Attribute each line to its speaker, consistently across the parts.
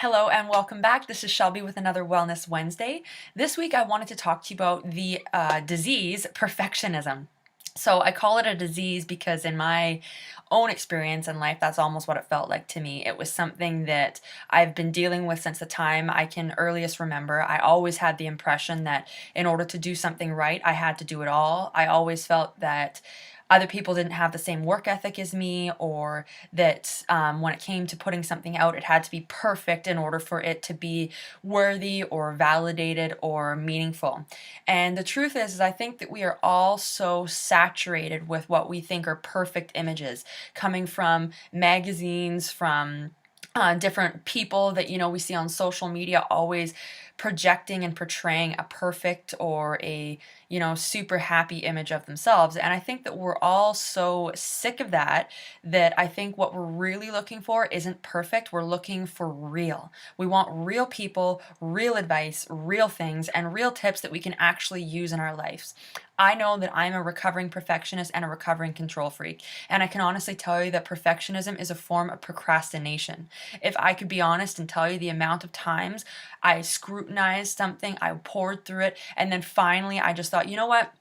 Speaker 1: Hello and welcome back. This is Shelby with another Wellness Wednesday. This week I wanted to talk to you about the disease perfectionism. So I call it a disease because in my own experience in life, that's almost what it felt like to me. It was something that I've been dealing with since the time I can earliest remember. I always had the impression that in order to do something right, I had to do it all. I always felt that other people didn't have the same work ethic as me, or that when it came to putting something out, it had to be perfect in order for it to be worthy or validated or meaningful. And the truth is I think that we are all so saturated with what we think are perfect images coming from magazines, from different people that we see on social media, always projecting and portraying a perfect or a super happy image of themselves. And I think that we're all so sick of that I think what we're really looking for isn't perfect. We're looking for real. We want real people, real advice, real things, and real tips that we can actually use in our lives. I know that I'm a recovering perfectionist and a recovering control freak, and I can honestly tell you that perfectionism is a form of procrastination. If I could be honest and tell you the amount of times I scrutinized something, I poured through it, and then finally I just thought, you know what?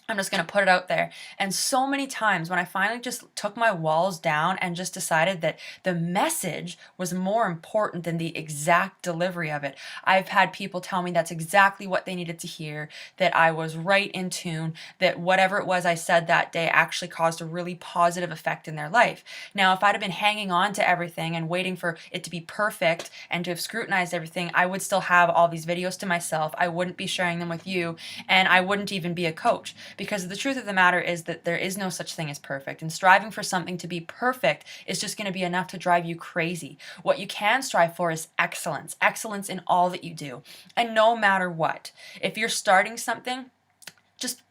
Speaker 1: I'm just going to put it out there. And so many times when I finally just took my walls down and just decided that the message was more important than the exact delivery of it, I've had people tell me that's exactly what they needed to hear, that I was right in tune, that whatever it was I said that day actually caused a really positive effect in their life. Now, if I'd have been hanging on to everything and waiting for it to be perfect and to have scrutinized everything, I would still have all these videos to myself. I wouldn't be sharing them with you, and I wouldn't even be a coach. Because the truth of the matter is that there is no such thing as perfect, and striving for something to be perfect is just going to be enough to drive you crazy. What you can strive for is excellence, excellence in all that you do. And no matter what, if you're starting something, just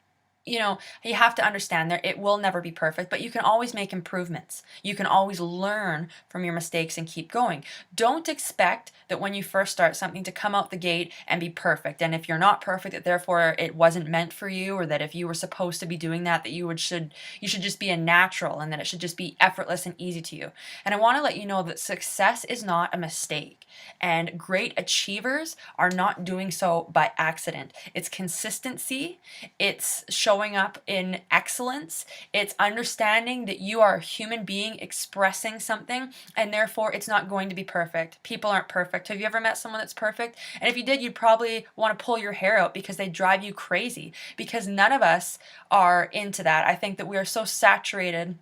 Speaker 1: you have to understand that it will never be perfect, but you can always make improvements. You can always learn from your mistakes and keep going. Don't expect that when you first start something to come out the gate and be perfect. And if you're not perfect, that therefore it wasn't meant for you, or that if you were supposed to be doing that, that you should just be a natural and that it should just be effortless and easy to you. And I want to let you know that success is not a mistake. And great achievers are not doing so by accident. It's consistency. It's showing up in excellence. It's understanding that you are a human being expressing something, and therefore it's not going to be perfect. People aren't perfect. Have you ever met someone that's perfect? And if you did, you'd probably want to pull your hair out because they drive you crazy, because none of us are into that. I think that we are so saturated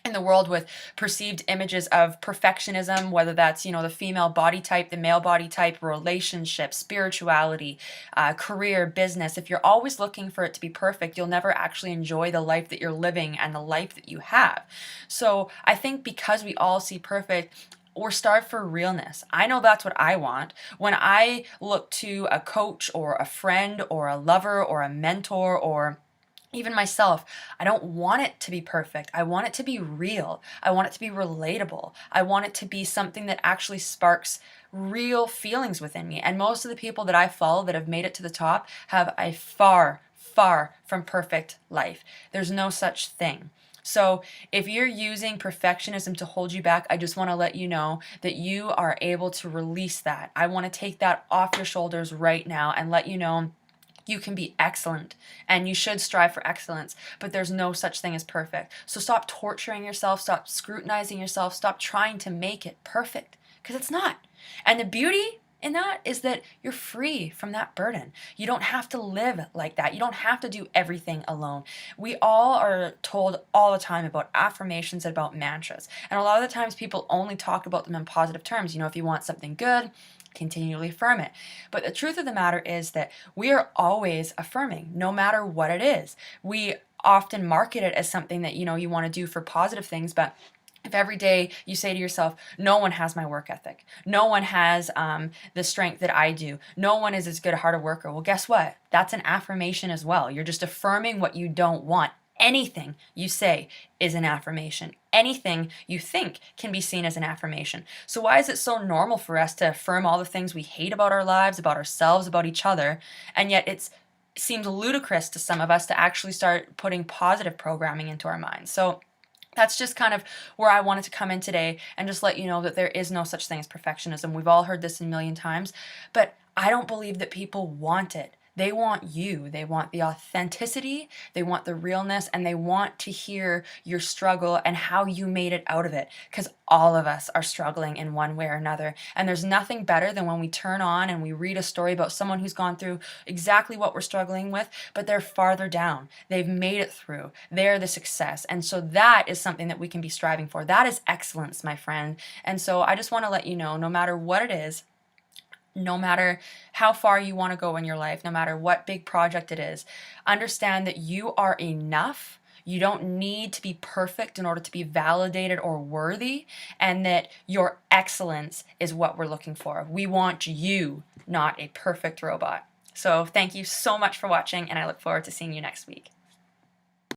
Speaker 1: in the world with perceived images of perfectionism, whether that's, the female body type, the male body type, relationships, spirituality, career, business. If you're always looking for it to be perfect, you'll never actually enjoy the life that you're living and the life that you have. So I think because we all see perfect, we're starved for realness. I know that's what I want. When I look to a coach or a friend or a lover or a mentor or even myself, I don't want it to be perfect. I want it to be real. I want it to be relatable. I want it to be something that actually sparks real feelings within me. And most of the people that I follow that have made it to the top have a far, far from perfect life. There's no such thing. So if you're using perfectionism to hold you back, I just want to let you know that you are able to release that. I want to take that off your shoulders right now and let you know you can be excellent, and you should strive for excellence, but there's no such thing as perfect. So stop torturing yourself, stop scrutinizing yourself, stop trying to make it perfect, because it's not. And the beauty in that is that you're free from that burden. You don't have to live like that. You don't have to do everything alone. We all are told all the time about affirmations and about mantras. And a lot of the times people only talk about them in positive terms. If you want something good, continually affirm it. But the truth of the matter is that we are always affirming, no matter what it is. We often market it as something that you want to do for positive things, but if every day you say to yourself, no one has my work ethic, no one has the strength that I do, no one is as good a hard worker, well, guess what? That's an affirmation as well. You're just affirming what you don't want. Anything you say is an affirmation. Anything you think can be seen as an affirmation. So why is it so normal for us to affirm all the things we hate about our lives, about ourselves, about each other, and yet it seems ludicrous to some of us to actually start putting positive programming into our minds? So That's just kind of where I wanted to come in today and just let you know that there is no such thing as perfectionism. We've all heard this a million times, but I don't believe that people want it. They want you. They want the authenticity, they want the realness, and they want to hear your struggle and how you made it out of it. Because all of us are struggling in one way or another. And there's nothing better than when we turn on and we read a story about someone who's gone through exactly what we're struggling with, but they're farther down. They've made it through. They're the success. And so that is something that we can be striving for. That is excellence, my friend. And so I just want to let you know, no matter what it is, no matter how far you want to go in your life, no matter what big project it is, understand that you are enough. You don't need to be perfect in order to be validated or worthy, and that your excellence is what we're looking for. We want you, not a perfect robot. So thank you so much for watching, and I look forward to seeing you next week.